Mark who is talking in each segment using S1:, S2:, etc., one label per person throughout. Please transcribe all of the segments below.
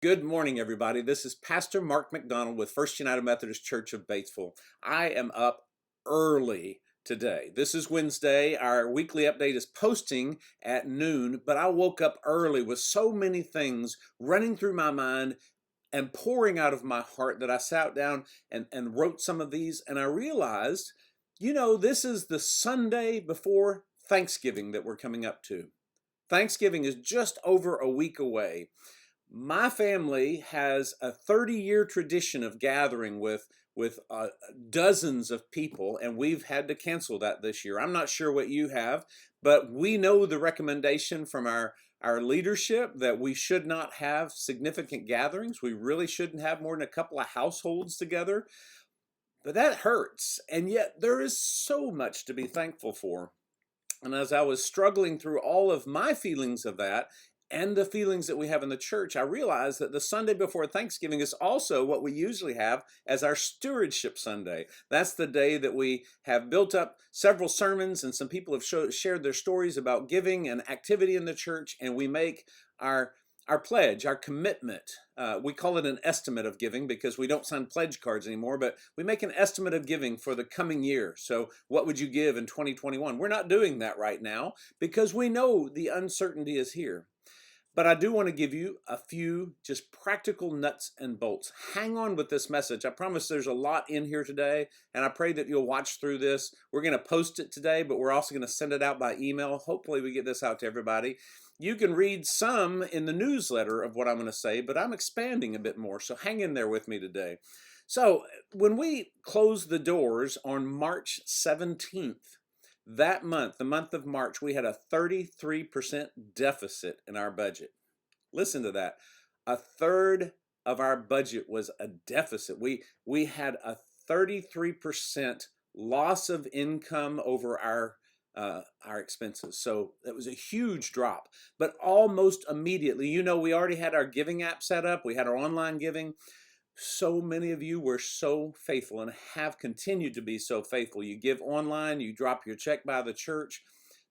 S1: Good morning, everybody. This is Pastor Mark McDonald with First United Methodist Church of Batesville. I am up early today. This is Wednesday. Our weekly update is posting at noon, but I woke up early with so many things running through my mind and pouring out of my heart that I sat down and wrote some of these. And I realized, this is the Sunday before Thanksgiving that we're coming up to. Thanksgiving is just over a week away. My family has a 30-year tradition of gathering with dozens of people, and we've had to cancel that this year. I'm not sure what you have, but we know the recommendation from our leadership that we should not have significant gatherings. We really shouldn't have more than a couple of households together. But that hurts, and yet there is so much to be thankful for. And as I was struggling through all of my feelings of that and the feelings that we have in the church, I realized that the Sunday before Thanksgiving is also what we usually have as our Stewardship Sunday. That's the day that we have built up several sermons, and some people have shared their stories about giving and activity in the church, and we make our pledge, our commitment. We call it an estimate of giving because we don't sign pledge cards anymore, but we make an estimate of giving for the coming year. So what would you give in 2021? We're not doing that right now because we know the uncertainty is here. But I do want to give you a few just practical nuts and bolts. Hang on with this message. I promise there's a lot in here today, and I pray that you'll watch through this. We're going to post it today, but we're also going to send it out by email. Hopefully we get this out to everybody. You can read some in the newsletter of what I'm going to say, but I'm expanding a bit more, so hang in there with me today. So when we closed the doors on March 17th, that month, the month of March, we had a 33% deficit in our budget. Listen to that. A third of our budget was a deficit. We had a 33% loss of income over our expenses. So that was a huge drop. But almost immediately, we already had our giving app set up. We had our online giving. So many of you were so faithful and have continued to be so faithful. You give online, you drop your check by the church,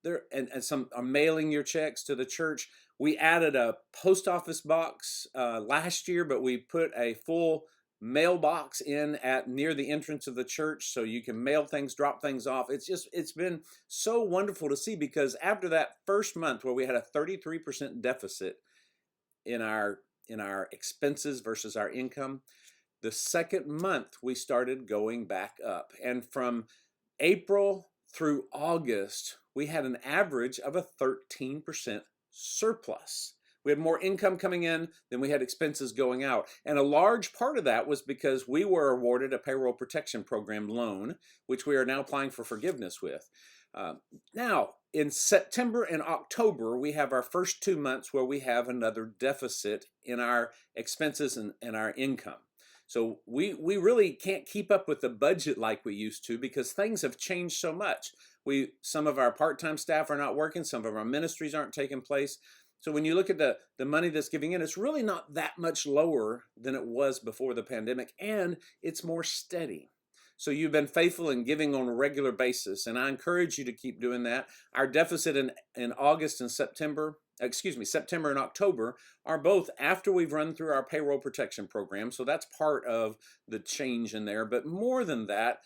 S1: and some are mailing your checks to the church. We added a post office box last year, but we put a full mailbox in at near the entrance of the church so you can mail things, drop things off. It's been so wonderful to see, because after that first month where we had a 33% deficit in our expenses versus our income, the second month we started going back up. And from April through August, we had an average of a 13% surplus. We had more income coming in than we had expenses going out. And a large part of that was because we were awarded a payroll protection program loan, which we are now applying for forgiveness with. Now, in September and October, we have our first 2 months where we have another deficit in our expenses and our income. So we really can't keep up with the budget like we used to, because things have changed so much. Some of our part-time staff are not working, some of our ministries aren't taking place. So when you look at the money that's giving in, it's really not that much lower than it was before the pandemic, and it's more steady. So you've been faithful in giving on a regular basis, and I encourage you to keep doing that. Our deficit in August and September and October are both after we've run through our payroll protection program. So that's part of the change in there. But more than that,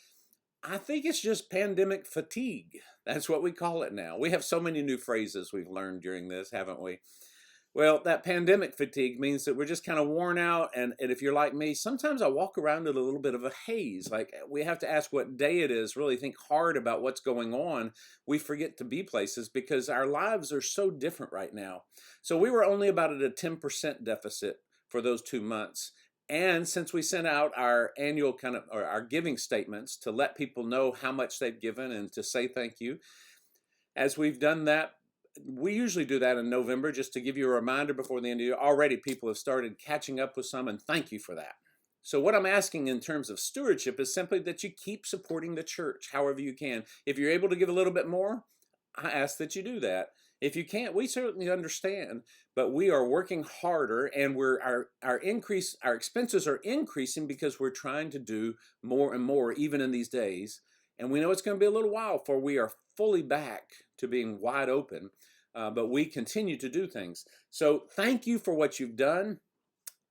S1: I think it's just pandemic fatigue. That's what we call it now. We have so many new phrases we've learned during this, haven't we? Well, that pandemic fatigue means that we're just kind of worn out. And if you're like me, sometimes I walk around in a little bit of a haze. Like, we have to ask what day it is, really think hard about what's going on. We forget to be places because our lives are so different right now. So we were only about at a 10% deficit for those 2 months. And since we sent out our annual or our giving statements to let people know how much they've given and to say thank you, as we've done that, we usually do that in November just to give you a reminder before the end of the year. Already people have started catching up with some, and thank you for that. So what I'm asking in terms of stewardship is simply that you keep supporting the church however you can. If you're able to give a little bit more, I ask that you do that. If you can't, we certainly understand, but we are working harder, and our expenses are increasing because we're trying to do more and more even in these days. And we know it's going to be a little while before we are fully back to being wide open, but we continue to do things. So thank you for what you've done.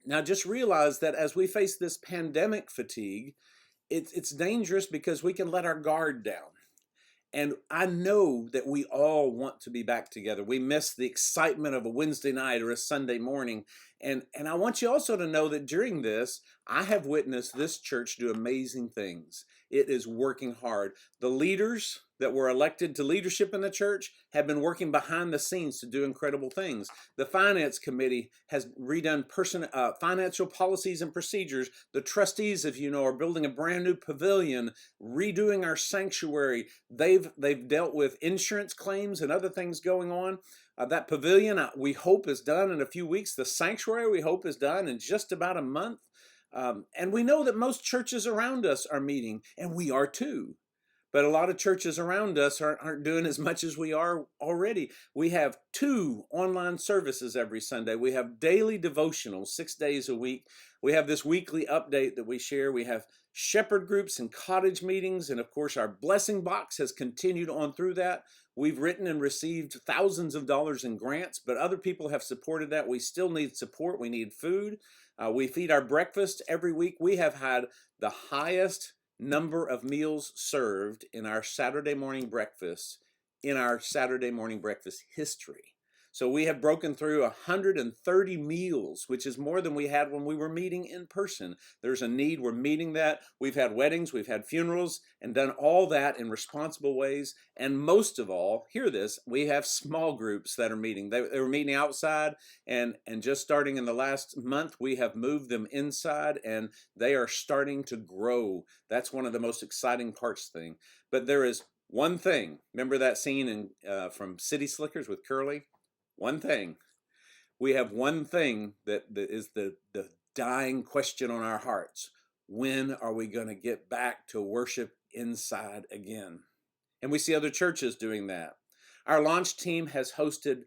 S1: Now, just realize that as we face this pandemic fatigue, it's dangerous because we can let our guard down. And I know that we all want to be back together. We miss the excitement of a Wednesday night or a Sunday morning. And I want you also to know that during this, I have witnessed this church do amazing things. It is working hard. The leaders that were elected to leadership in the church have been working behind the scenes to do incredible things. The finance committee has redone financial policies and procedures. The trustees, if you know, are building a brand new pavilion, redoing our sanctuary. They've dealt with insurance claims and other things going on. That pavilion, we hope, is done in a few weeks. The sanctuary, we hope, is done in just about a month. And we know that most churches around us are meeting, and we are too. But a lot of churches around us aren't doing as much as we are already. We have 2 online services every Sunday. We have daily devotionals 6 days a week. We have this weekly update that we share. We have shepherd groups and cottage meetings. And of course, our blessing box has continued on through that. We've written and received thousands of dollars in grants, but other people have supported that. We still need support. We need food. We feed our breakfast every week. We have had the highest number of meals served in our Saturday morning breakfast history. So we have broken through 130 meals, which is more than we had when we were meeting in person. There's a need. We're meeting that. We've had weddings, we've had funerals, and done all that in responsible ways. And most of all, hear this, we have small groups that are meeting. They were meeting outside, and just starting in the last month, we have moved them inside, and they are starting to grow. That's one of the most exciting parts thing. But there is one thing. Remember that scene from City Slickers with Curly? One thing. We have one thing that is the dying question on our hearts. When are we going to get back to worship inside again? And we see other churches doing that. Our launch team has hosted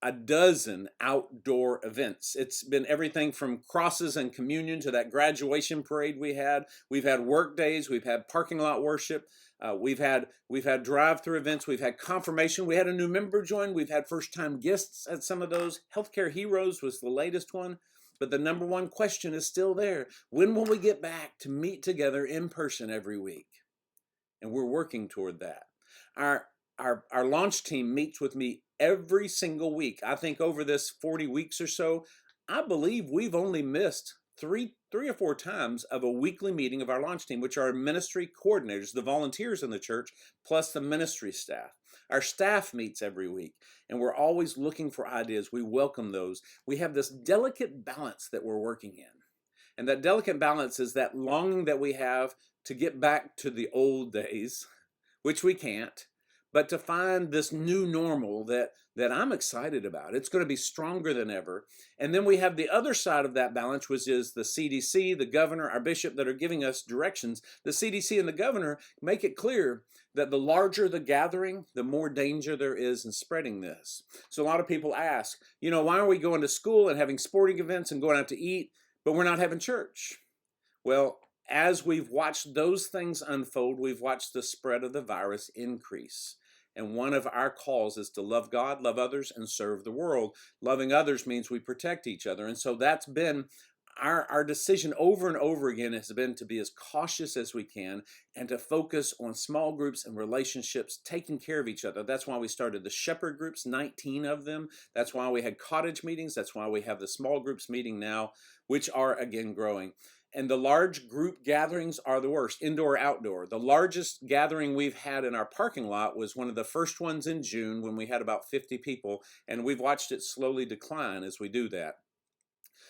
S1: a dozen outdoor events. It's been everything from crosses and communion to that graduation parade we had. We've had work days. We've had parking lot worship. We've had drive-through events. We've had confirmation. We had a new member join. We've had first-time guests at some of those. Healthcare Heroes was the latest one. But the number one question is still there. When will we get back to meet together in person every week? And we're working toward that. Our launch team meets with me every single week. I think over this 40 weeks or so, I believe we've only missed three or four times of a weekly meeting of our launch team, which are ministry coordinators, the volunteers in the church, plus the ministry staff. Our staff meets every week, and we're always looking for ideas. We welcome those. We have this delicate balance that we're working in. And that delicate balance is that longing that we have to get back to the old days, which we can't, but to find this new normal that I'm excited about. It's going to be stronger than ever. And then we have the other side of that balance, which is the CDC, the governor, our bishop that are giving us directions. The CDC and the governor make it clear that the larger the gathering, the more danger there is in spreading this. So a lot of people ask, why are we going to school and having sporting events and going out to eat, but we're not having church? Well, as we've watched those things unfold, we've watched the spread of the virus increase. And one of our calls is to love God, love others, and serve the world. Loving others means we protect each other. And so that's been our decision over and over again, has been to be as cautious as we can and to focus on small groups and relationships, taking care of each other. That's why we started the shepherd groups, 19 of them. That's why we had cottage meetings. That's why we have the small groups meeting now, which are again growing. And the large group gatherings are the worst, indoor, outdoor. The largest gathering we've had in our parking lot was one of the first ones in June when we had about 50 people, and we've watched it slowly decline as we do that.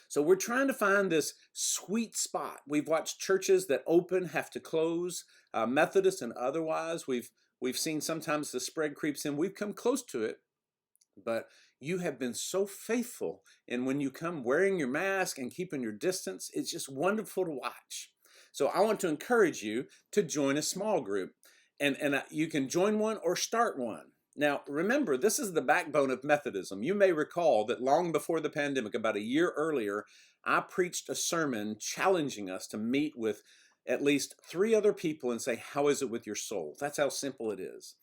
S1: So we're trying to find this sweet spot. We've watched churches that open have to close, Methodist and otherwise. We've seen sometimes the spread creeps in. We've come close to it, but you have been so faithful. And when you come wearing your mask and keeping your distance, it's just wonderful to watch. So I want to encourage you to join a small group. And you can join one or start one. Now, remember, this is the backbone of Methodism. You may recall that long before the pandemic, about a year earlier, I preached a sermon challenging us to meet with at least 3 other people and say, how is it with your soul? That's how simple it is.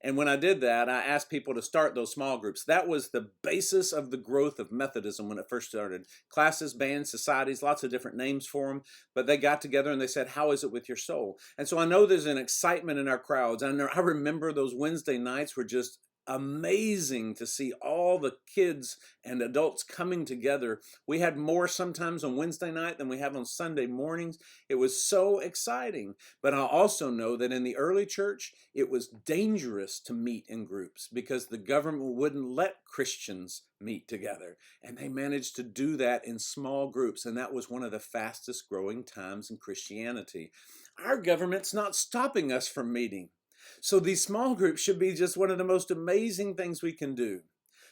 S1: And when I did that, I asked people to start those small groups. That was the basis of the growth of Methodism when it first started. Classes, bands, societies, lots of different names for them. But they got together and they said, how is it with your soul? And so I know there's an excitement in our crowds. I remember those Wednesday nights were just amazing to see all the kids and adults coming together. We had more sometimes on Wednesday night than we have on Sunday mornings. It was so exciting. But I also know that in the early church, it was dangerous to meet in groups because the government wouldn't let Christians meet together. And they managed to do that in small groups. And that was one of the fastest growing times in Christianity. Our government's not stopping us from meeting. So these small groups should be just one of the most amazing things we can do.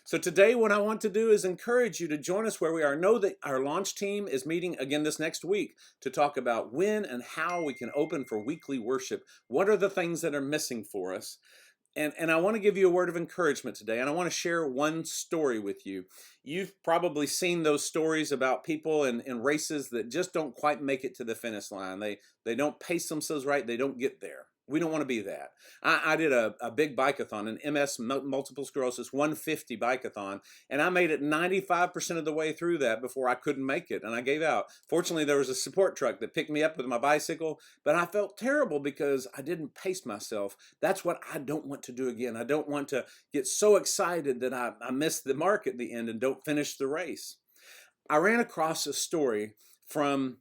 S1: So today what I want to do is encourage you to join us where we are. Know that our launch team is meeting again this next week to talk about when and how we can open for weekly worship. What are the things that are missing for us? And I want to give you a word of encouragement today, and I want to share one story with you. You've probably seen those stories about people in races that just don't quite make it to the finish line. They don't pace themselves right. They don't get there. We don't want to be that. I did a big bike-a-thon, an MS, multiple sclerosis, 150 bike-a-thon, and I made it 95% of the way through that before I couldn't make it, and I gave out. Fortunately, there was a support truck that picked me up with my bicycle, but I felt terrible because I didn't pace myself. That's what I don't want to do again. I don't want to get so excited that I miss the mark at the end and don't finish the race. I ran across a story from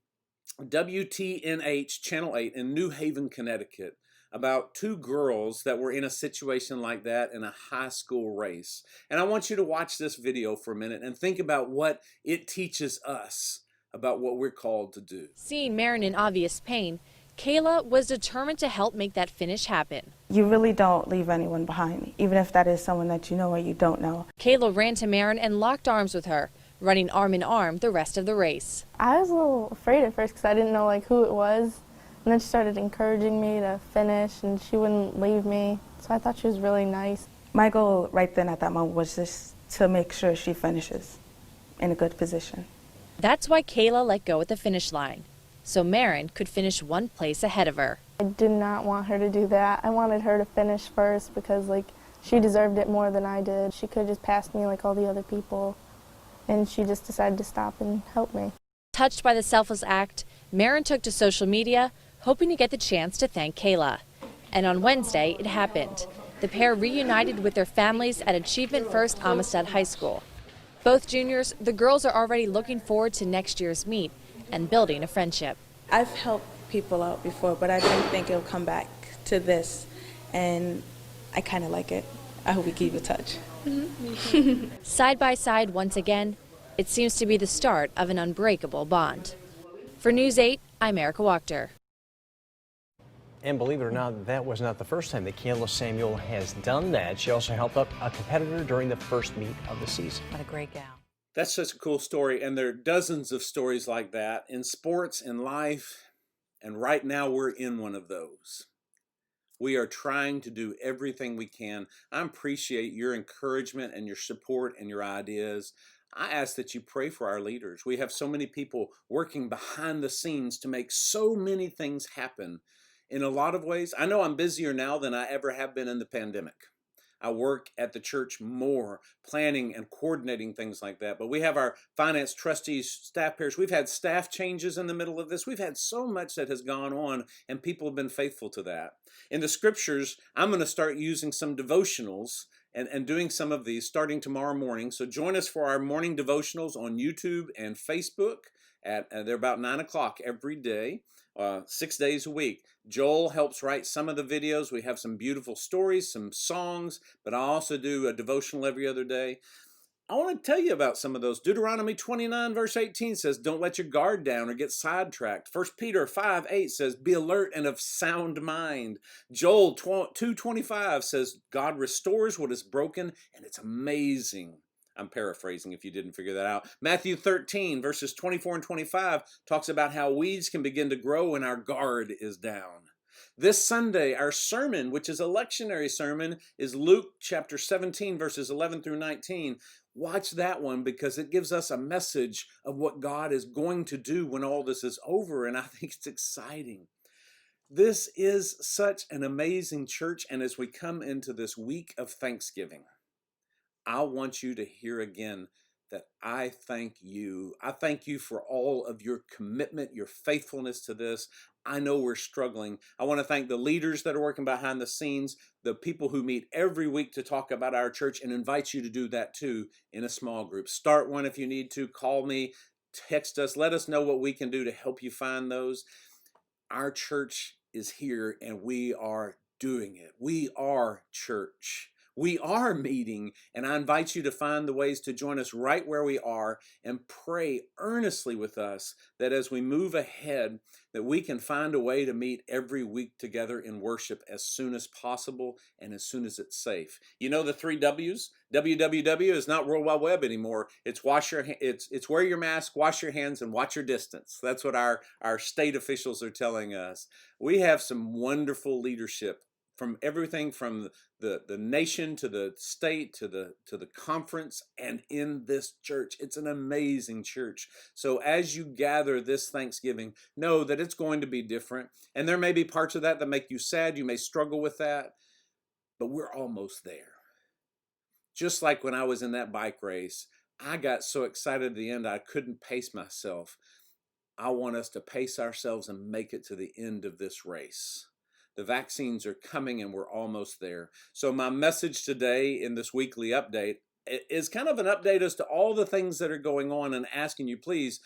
S1: WTNH Channel 8 in New Haven, Connecticut, about two girls that were in a situation like that in a high school race. And I want you to watch this video for a minute and think about what it teaches us about what we're called to do.
S2: Seeing Marin in obvious pain, Kayla was determined to help make that finish happen.
S3: You really don't leave anyone behind, even if that is someone that you know or you don't know.
S2: Kayla ran to Marin and locked arms with her, running arm in arm the rest of the race.
S4: I was a little afraid at first because I didn't know who it was. And then she started encouraging me to finish, and she wouldn't leave me. So I thought she was really nice.
S3: My goal right then at that moment was just to make sure she finishes in a good position.
S2: That's why Kayla let go at the finish line, so Marin could finish one place ahead of her.
S4: I did not want her to do that. I wanted her to finish first because she deserved it more than I did. She could have just passed me like all the other people, and she just decided to stop and help me.
S2: Touched by the selfless act, Marin took to social media, hoping to get the chance to thank Kayla. And on Wednesday, it happened. The pair reunited with their families at Achievement First Amistad High School. Both juniors, the girls are already looking forward to next year's meet and building a friendship.
S5: I've helped people out before, but I didn't think it'll come back to this, and I kind of like it. I hope we keep in touch.
S2: Side by side once again, it seems to be the start of an unbreakable bond. For News 8, I'm Erica Wachter.
S6: And believe it or not, that was not the first time that Kayla Samuel has done that. She also helped out a competitor during the first meet of the season.
S7: What a great gal.
S1: That's such a cool story, and there are dozens of stories like that in sports, in life, and right now we're in one of those. We are trying to do everything we can. I appreciate your encouragement and your support and your ideas. I ask that you pray for our leaders. We have so many people working behind the scenes to make so many things happen. In a lot of ways, I know I'm busier now than I ever have been in the pandemic. I work at the church more, planning and coordinating things like that. But we have our finance trustees, staff pairs. We've had staff changes in the middle of this. We've had so much that has gone on, and people have been faithful to that. In the scriptures, I'm going to start using some devotionals and doing some of these starting tomorrow morning. So join us for our morning devotionals on YouTube and Facebook. They're about 9 o'clock every day. 6 days a week. Joel helps write some of the videos. We have some beautiful stories, some songs, but I also do a devotional every other day. I want to tell you about some of those. Deuteronomy 29 verse 18 says, don't let your guard down or get sidetracked. 1 Peter 5:8 says, be alert and of sound mind. Joel 2:25 says, God restores what is broken, and it's amazing. I'm paraphrasing if you didn't figure that out. Matthew 13 verses 24 and 25 talks about how weeds can begin to grow when our guard is down. This Sunday, our sermon, which is a lectionary sermon, is Luke chapter 17 verses 11 through 19. Watch that one because it gives us a message of what God is going to do when all this is over, and I think it's exciting. This is such an amazing church, and as we come into this week of Thanksgiving, I want you to hear again that I thank you. I thank you for all of your commitment, your faithfulness to this. I know we're struggling. I want to thank the leaders that are working behind the scenes, the people who meet every week to talk about our church, and invite you to do that too in a small group. Start one if you need to. Call me, text us, let us know what we can do to help you find those. Our church is here and we are doing it. We are church. We are meeting, and I invite you to find the ways to join us right where we are and pray earnestly with us that as we move ahead, that we can find a way to meet every week together in worship as soon as possible and as soon as it's safe. You know the 3 W's? WWW is not World Wide Web anymore. It's it's wear your mask, wash your hands, and watch your distance. That's what our state officials are telling us. We have some wonderful leadership from everything from the nation to the state to the conference and in this church. It's an amazing church. So as you gather this Thanksgiving, know that it's going to be different. And there may be parts of that that make you sad. You may struggle with that, but we're almost there. Just like when I was in that bike race, I got so excited at the end I couldn't pace myself. I want us to pace ourselves and make it to the end of this race. The vaccines are coming and we're almost there. So my message today in this weekly update is kind of an update as to all the things that are going on, and asking you, please,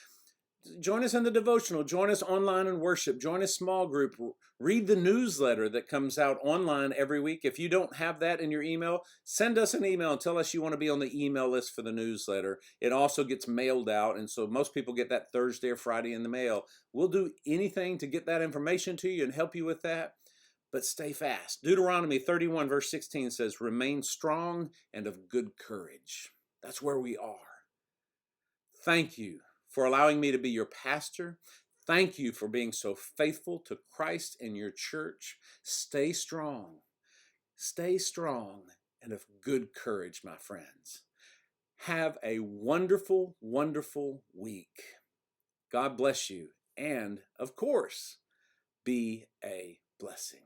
S1: join us in the devotional, join us online in worship, join a small group, read the newsletter that comes out online every week. If you don't have that in your email, send us an email and tell us you want to be on the email list for the newsletter. It also gets mailed out, and so most people get that Thursday or Friday in the mail. We'll do anything to get that information to you and help you with that. But stay fast. Deuteronomy 31 verse 16 says, remain strong and of good courage. That's where we are. Thank you for allowing me to be your pastor. Thank you for being so faithful to Christ and your church. Stay strong. Stay strong and of good courage, my friends. Have a wonderful, wonderful week. God bless you. And, of course, be a blessing.